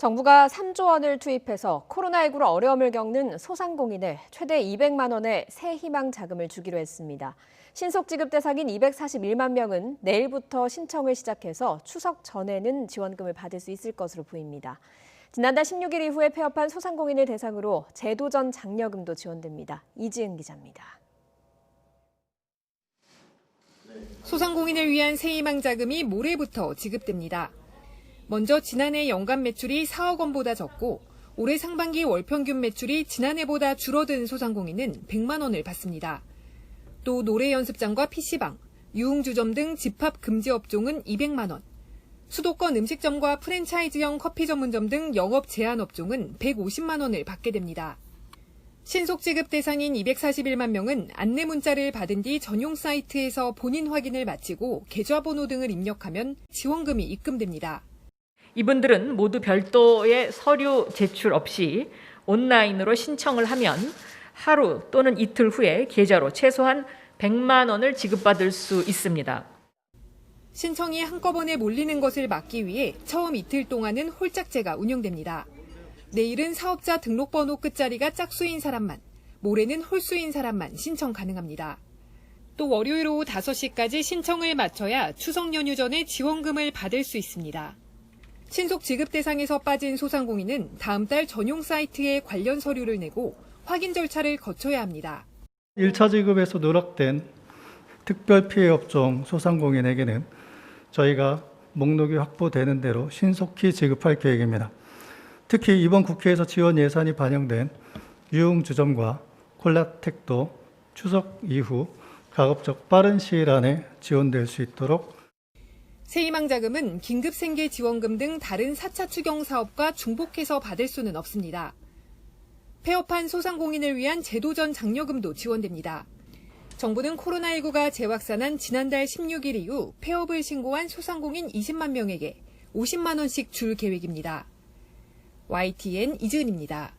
정부가 3조 원을 투입해서 코로나19로 어려움을 겪는 소상공인에 최대 200만 원의 새 희망 자금을 주기로 했습니다. 신속 지급 대상인 241만 명은 내일부터 신청을 시작해서 추석 전에는 지원금을 받을 수 있을 것으로 보입니다. 지난달 16일 이후에 폐업한 소상공인을 대상으로 제도전 장려금도 지원됩니다. 이지은 기자입니다. 소상공인을 위한 새 희망 자금이 모레부터 지급됩니다. 먼저 지난해 연간 매출이 4억 원보다 적고 올해 상반기 월평균 매출이 지난해보다 줄어든 소상공인은 100만 원을 받습니다. 또 노래 연습장과 PC방, 유흥주점 등 집합 금지 업종은 200만 원, 수도권 음식점과 프랜차이즈형 커피 전문점 등 영업 제한 업종은 150만 원을 받게 됩니다. 신속 지급 대상인 241만 명은 안내 문자를 받은 뒤 전용 사이트에서 본인 확인을 마치고 계좌번호 등을 입력하면 지원금이 입금됩니다. 이분들은 모두 별도의 서류 제출 없이 온라인으로 신청을 하면 하루 또는 이틀 후에 계좌로 최소한 100만 원을 지급받을 수 있습니다. 신청이 한꺼번에 몰리는 것을 막기 위해 처음 이틀 동안은 홀짝제가 운영됩니다. 내일은 사업자 등록번호 끝자리가 짝수인 사람만, 모레는 홀수인 사람만 신청 가능합니다. 또 월요일 오후 5시까지 신청을 마쳐야 추석 연휴 전에 지원금을 받을 수 있습니다. 신속 지급 대상에서 빠진 소상공인은 다음 달 전용 사이트에 관련 서류를 내고 확인 절차를 거쳐야 합니다. 1차 지급에서 누락된 특별 피해 업종 소상공인에게는 저희가 목록이 확보되는 대로 신속히 지급할 계획입니다. 특히 이번 국회에서 지원 예산이 반영된 유흥주점과 콜라텍도 추석 이후 가급적 빠른 시일 안에 지원될 수 있도록 새 희망 자금은 긴급 생계 지원금 등 다른 4차 추경 사업과 중복해서 받을 수는 없습니다. 폐업한 소상공인을 위한 제도전 장려금도 지원됩니다. 정부는 코로나19가 재확산한 지난달 16일 이후 폐업을 신고한 소상공인 20만 명에게 50만 원씩 줄 계획입니다. YTN 이지은입니다.